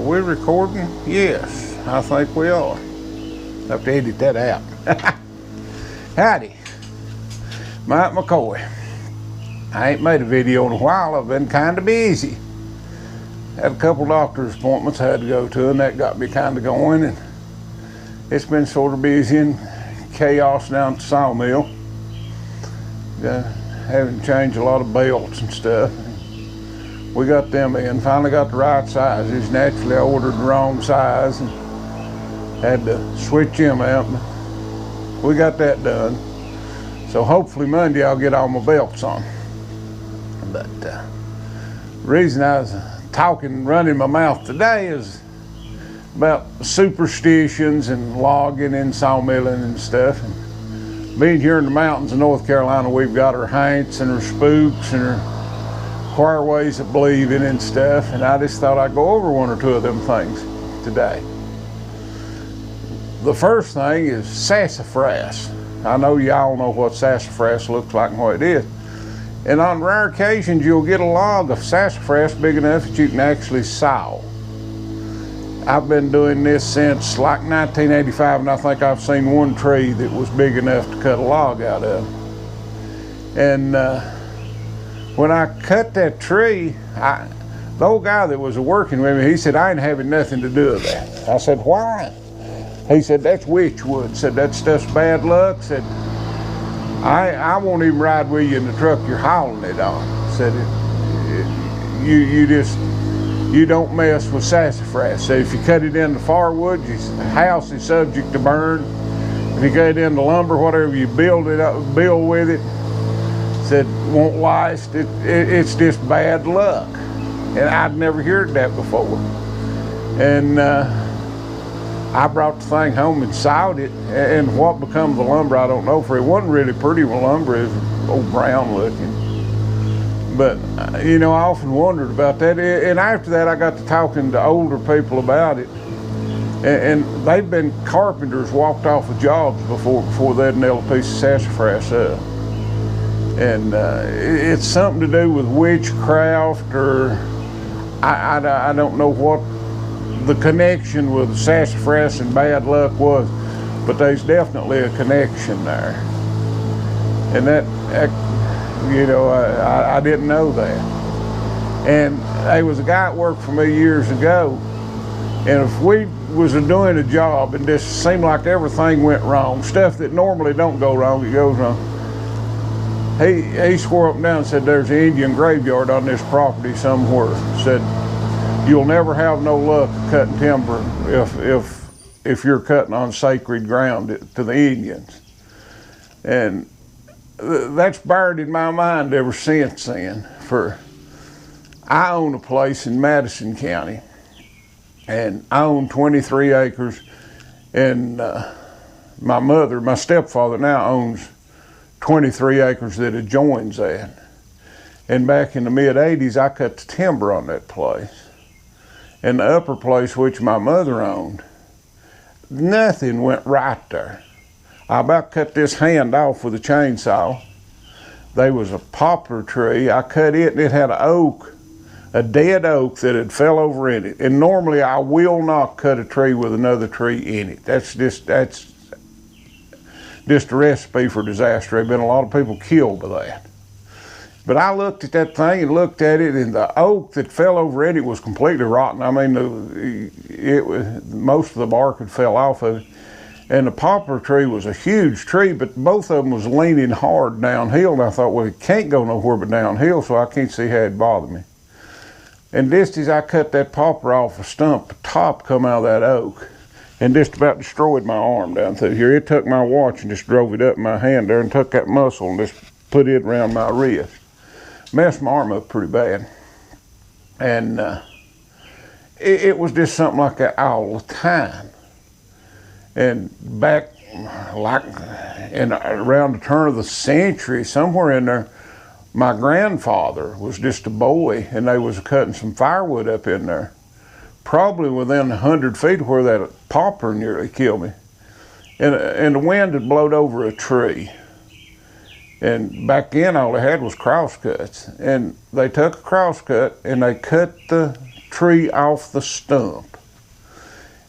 Are we recording? Yes, I think we are. Have to edit that out. Howdy, Mike McCoy. I ain't made a video in a while. I've been kind of busy. Had a couple doctor's appointments I had to go to, and that got me kind of going. And it's been sort of busy and chaos down at the sawmill. Having to change a lot of belts and stuff. We got them in, finally got the right sizes. Naturally I ordered the wrong size and had to switch them out. We got that done. So hopefully Monday I'll get all my belts on. But the reason I was talking, running my mouth today is about superstitions and logging and sawmilling and stuff. And being here in the mountains of North Carolina, we've got our haints and our spooks and our choir ways of believing and stuff, and I just thought I'd go over one or two of them things today. The first thing is sassafras. I know y'all know what sassafras looks like and what it is. And on rare occasions you'll get a log of sassafras big enough that you can actually saw. I've been doing this since like 1985, and I think I've seen one tree that was big enough to cut a log out of. And when I cut that tree, the old guy that was working with me, he said, I ain't having nothing to do with that. I said, why? He said, that's witchwood. Said, that stuff's bad luck. Said, I won't even ride with you in the truck you're hauling it on. Said, you don't mess with sassafras. Said, if you cut it into firewood, your house is subject to burn. If you cut it into lumber, whatever you build with it, said won't last. It's just bad luck. And I'd never heard that before. And I brought the thing home and sawed it, and what become of the lumber I don't know, for it wasn't really pretty lumber. It was old brown looking. But you know, I often wondered about that, and after that I got to talking to older people about it, and they've been carpenters, walked off of jobs before they'd nail a piece of sassafras up. And it's something to do with witchcraft, or I don't know what the connection with sassafras and bad luck was, but there's definitely a connection there. And that you know, I didn't know that. And there was a guy that worked for me years ago, and if we was doing a job and just seemed like everything went wrong, stuff that normally don't go wrong, it goes wrong. He swore up and down and said, there's an Indian graveyard on this property somewhere. Said, you'll never have no luck cutting timber if you're cutting on sacred ground to the Indians. And that's buried in my mind ever since then. I own a place in Madison County, and I own 23 acres, and my stepfather now owns 23 acres that adjoins that. And back in the mid-'80s, I cut the timber on that place. And the upper place, which my mother owned, nothing went right there. I about cut this hand off with a chainsaw. There was a poplar tree. I cut it, and it had an oak, a dead oak that had fell over in it. And normally I will not cut a tree with another tree in it. That's just a recipe for disaster. There've been a lot of people killed by that. But I looked at that thing and looked at it, and the oak that fell over in it was completely rotten. I mean, most of the bark had fell off of it. And the poplar tree was a huge tree, but both of them was leaning hard downhill. And I thought, well, it can't go nowhere but downhill, so I can't see how it bothered me. And just as I cut that poplar off a stump, the top come out of that oak and just about destroyed my arm down through here. It took my watch and just drove it up my hand there and took that muscle and just put it around my wrist. Messed my arm up pretty bad. And it was just something like that all the time. And back like around the turn of the century, somewhere in there, my grandfather was just a boy, and they was cutting some firewood up in there, probably within 100 feet of where that poplar nearly killed me. And the wind had blowed over a tree. And back then all they had was crosscuts. And they took a crosscut and they cut the tree off the stump.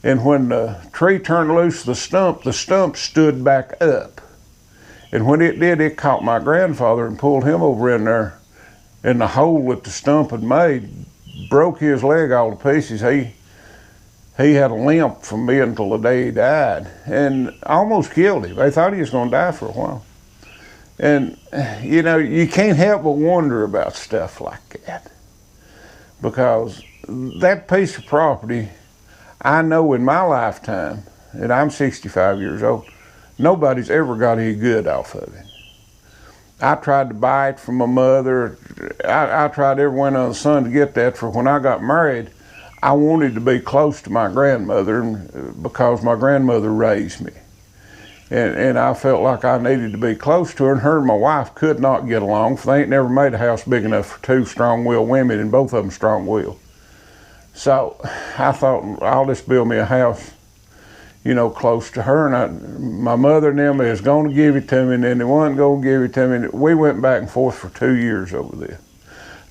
And when the tree turned loose the stump stood back up. And when it did, it caught my grandfather and pulled him over in there. And the hole that the stump had made broke his leg all to pieces. He had a limp from me until the day he died, and almost killed him. They thought he was going to die for a while. And, you know, you can't help but wonder about stuff like that. Because that piece of property, I know in my lifetime, and I'm 65 years old, nobody's ever got any good off of it. I tried to buy it from my mother. I tried everyone under the sun to get that. For when I got married, I wanted to be close to my grandmother because my grandmother raised me. And I felt like I needed to be close to her, and her and my wife could not get along, for they ain't never made a house big enough for two strong-willed women, and both of them strong-willed. So I thought, I'll just build me a house, you know, close to her. And my mother and them is going to give it to me, and then they wasn't going to give it to me. We went back and forth for 2 years over this.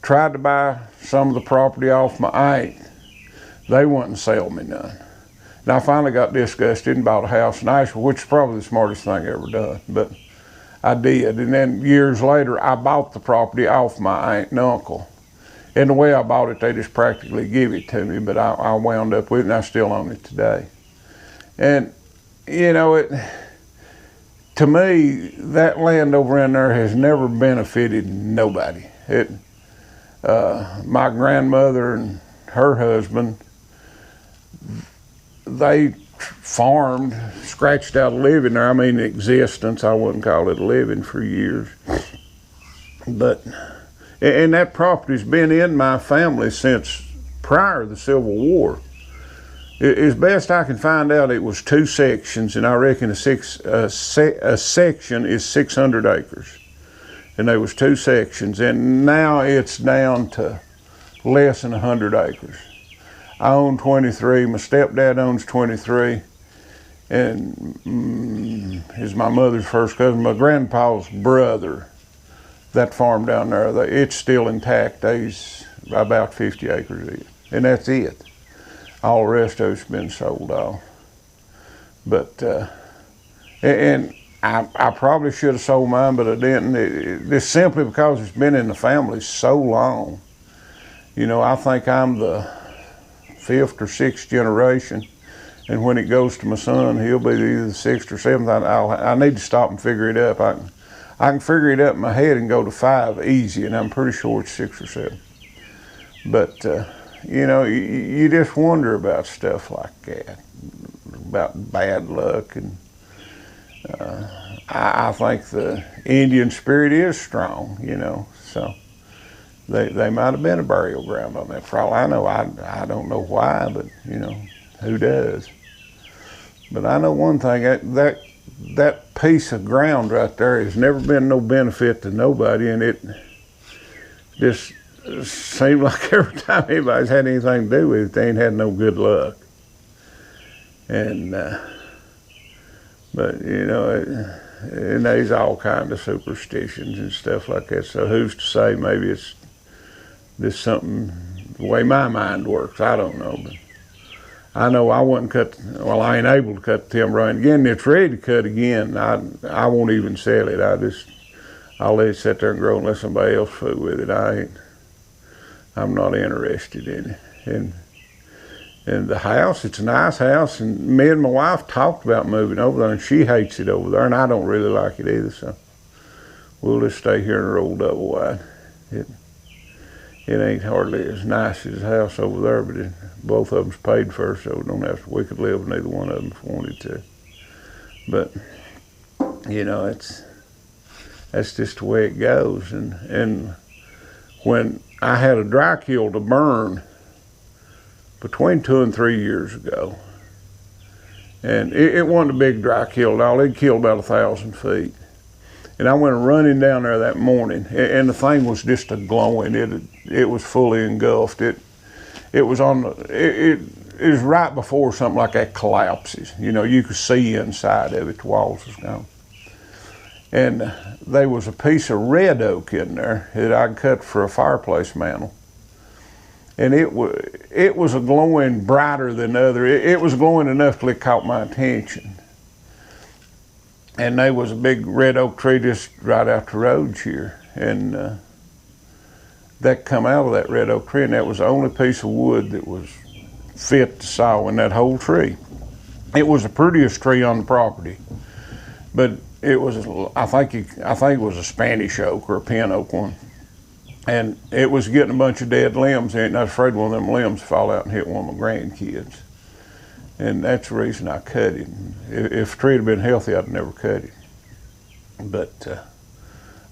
Tried to buy some of the property off my aunt. They wouldn't sell me none. And I finally got disgusted and bought a house in Asheville, which is probably the smartest thing I ever done, but I did. And then years later, I bought the property off my aunt and uncle. And the way I bought it, they just practically give it to me, but I wound up with it, and I still own it today. And, you know, to me, that land over in there has never benefited nobody. My grandmother and her husband, they farmed, scratched out a living there. I mean, existence. I wouldn't call it a living for years. But, and that property's been in my family since prior to the Civil War. As best I can find out, it was 2 sections, and I reckon a section is 600 acres. And there was 2 sections, and now it's down to less than 100 acres. I own 23, my stepdad owns 23, and is my mother's first cousin, my grandpa's brother. That farm down there, it's still intact. There's about 50 acres in it, and that's it. All the rest of it's been sold off. But, and I probably should have sold mine, but I didn't. It's simply because it's been in the family so long. You know, I think I'm the 5th or 6th generation, and when it goes to my son, he'll be either the 6th or 7th. I need to stop and figure it up. I can figure it up in my head and go to 5 easy, and I'm pretty sure it's 6 or 7. But, you know, you just wonder about stuff like that, about bad luck. And I think the Indian spirit is strong, you know, so they might have been a burial ground on that. For all I know, I don't know why, but, you know, who does? But I know one thing, that piece of ground right there has never been no benefit to nobody, and it just seems like every time anybody's had anything to do with it, they ain't had no good luck. And, but, you know, and there's all kinds of superstitions and stuff like that, so who's to say? Maybe it's just something, the way my mind works, I don't know. But I know I wouldn't I ain't able to cut the timber right again. It's ready to cut again. I won't even sell it. I'll let it sit there and grow and let somebody else fool with it. I'm not interested in it. And the house, it's a nice house, and me and my wife talked about moving over there, and she hates it over there, and I don't really like it either, so we'll just stay here in a old double wide. It ain't hardly as nice as the house over there, but both of them's paid for, so we could live in either one of them if we wanted to. But, you know, that's just the way it goes. And when I had a dry kiln to burn between 2 and 3 years ago, and it wasn't a big dry kiln at all. It killed about 1,000 feet. And I went running down there that morning, and the thing was just a-glowing. It was fully engulfed. It was right before something like that collapses. You know, you could see inside of it. The walls was gone. And there was a piece of red oak in there that I cut for a fireplace mantel. and it was a glowing brighter than other. It was glowing enough till it caught my attention. And there was a big red oak tree just right out the road here, and that come out of that red oak tree, and that was the only piece of wood that was fit to saw in that whole tree. It was the prettiest tree on the property, but it was, I think it was a Spanish oak or a pin oak one, and it was getting a bunch of dead limbs in it, and I was afraid one of them limbs fall out and hit one of my grandkids. And that's the reason I cut it. If the tree had been healthy, I'd never cut it. But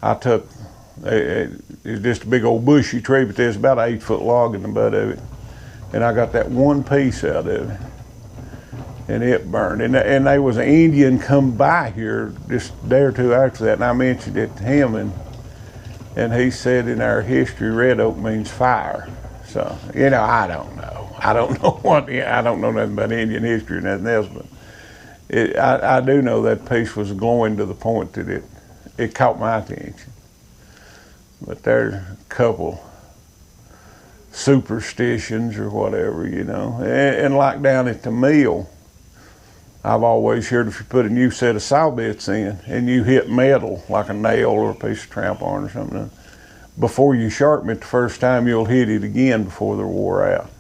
I took, it's just a big old bushy tree, but there's about an 8-foot log in the butt of it. And I got that one piece out of it, and it burned. And there was an Indian come by here just a day or two after that, and I mentioned it to him, and he said in our history, red oak means fire. So, you know, I don't know. I don't know nothing about Indian history or nothing else, but I do know that piece was glowing to the point that it caught my attention. But there's a couple superstitions or whatever, you know. And like down at the mill, I've always heard if you put a new set of saw bits in and you hit metal, like a nail or a piece of tramp iron or something, before you sharpen it the first time, you'll hit it again before they're wore out.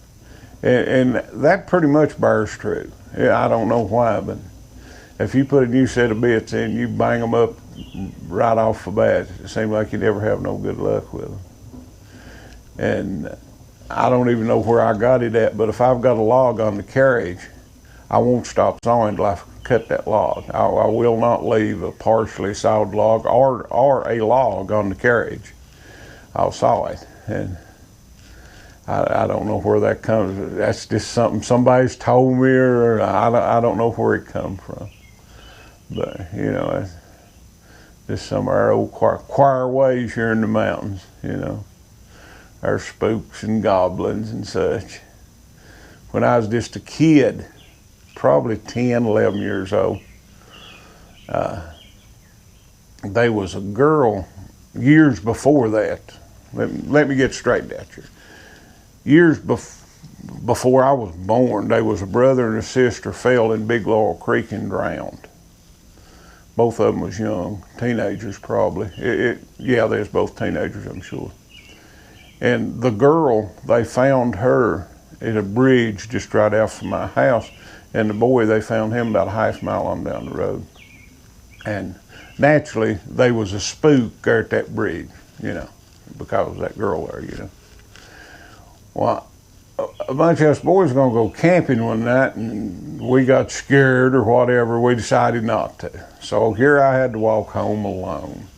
And that pretty much bears true. I don't know why, but if you put a new set of bits in, you bang them up right off the bat, it seems like you never have no good luck with them. And I don't even know where I got it at, but if I've got a log on the carriage, I won't stop sawing until I cut that log. I will not leave a partially sawed log or a log on the carriage. I'll saw it, and I don't know where that comes. That's just something somebody's told me, or I don't know where it comes from. But you know, it's just some of our old choir ways here in the mountains. You know, our spooks and goblins and such. When I was just a kid, probably 10, 11 years old, there was a girl years before that. Let me get straight at you. Years before I was born, there was a brother and a sister fell in Big Laurel Creek and drowned. Both of them was young, teenagers probably. Yeah, they was both teenagers, I'm sure. And the girl, they found her at a bridge just right out from my house, and the boy, they found him about a half mile on down the road. And naturally, there was a spook there at that bridge, you know, because of that girl there, you know. Well, a bunch of us boys were gonna go camping one night, and we got scared or whatever. We decided not to. So here I had to walk home alone.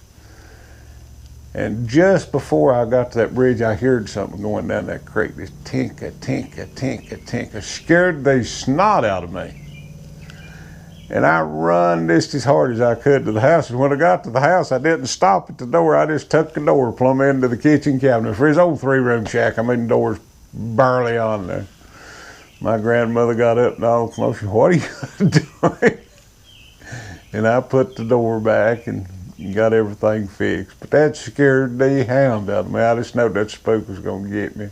And just before I got to that bridge, I heard something going down that creek. This tinka, tinka, tinka, tinka, scared the snot out of me. And I run just as hard as I could to the house. And when I got to the house, I didn't stop at the door. I just tucked the door plumb into the kitchen cabinet. For his old 3-room shack, I mean, the door's barely on there. My grandmother got up and all commotion, "What are you doing?" And I put the door back and got everything fixed. But that scared the hound out of me. I just know that spook was gonna get me.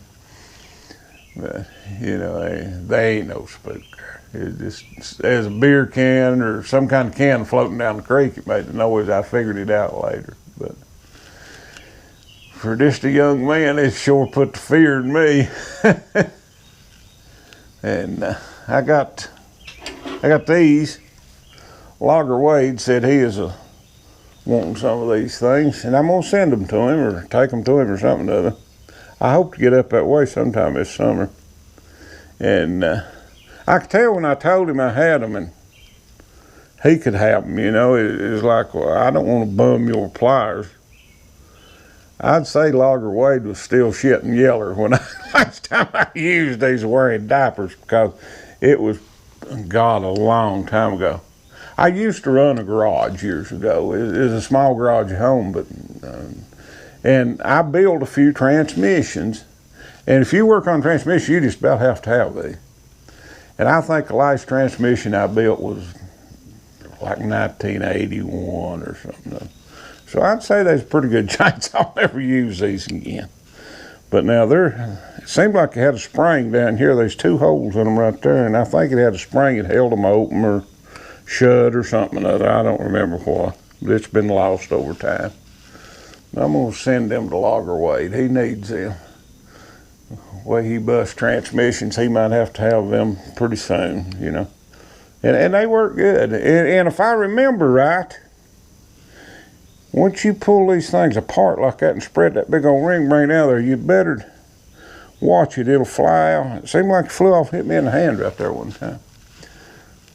But, you know, they ain't no spook there. It just, as a beer can or some kind of can floating down the creek, it made the noise. I figured it out later. But for just a young man, it sure put the fear in me. And I got these. Logger Wade said he is wanting some of these things, and I'm gonna send them to him or take them to him or something or other. I hope to get up that way sometime this summer. And I could tell when I told him I had them and he could have them, you know. It was like, well, I don't want to bum your pliers. I'd say Logger Wade was still shitting yeller when last time I used these wearing diapers, because it was, God, a long time ago. I used to run a garage years ago. It was a small garage at home, but and I built a few transmissions. And if you work on transmission, you just about have to have these. And I think the last transmission I built was like 1981 or something. So I'd say there's a pretty good chance I'll never use these again. But now it seemed like it had a spring down here. There's 2 holes in them right there, and I think it had a spring that held them open or shut or something or other. I don't remember what, but it's been lost over time. I'm gonna send them to Logger Wade. He needs them. The way he busts transmissions, he might have to have them pretty soon, you know. And they work good. And if I remember right, once you pull these things apart like that and spread that big old ring brain out there, you better watch it. It'll fly out. It seemed like it flew off, hit me in the hand right there one time.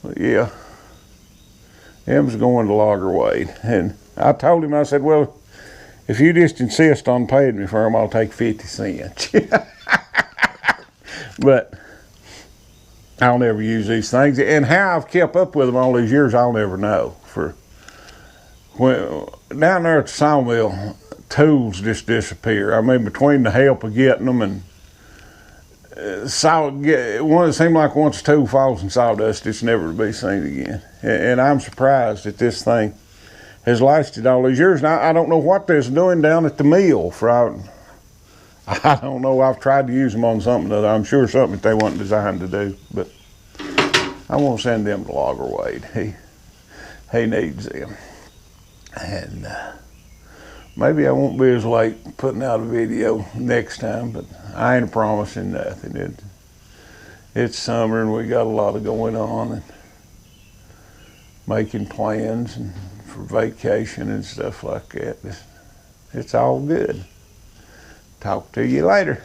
But yeah, M's going to Logger Wade. And I told him, I said, well, if you just insist on paying me for them, I'll take 50 cents. But I'll never use these things. And how I've kept up with them all these years, I'll never know. Down there at the sawmill, tools just disappear. I mean, between the help of getting them and it seemed like once a tool falls in sawdust, it's never to be seen again. And I'm surprised that this thing has lasted all these years. Now, I don't know what they're doing down at the mill. I don't know. I've tried to use them on something that I'm sure something that they weren't designed to do. But I won't send them to Logger Wade. He needs them. And maybe I won't be as late putting out a video next time, but I ain't promising nothing. It's summer and we got a lot of going on and making plans and for vacation and stuff like that. It's all good. Talk to you later.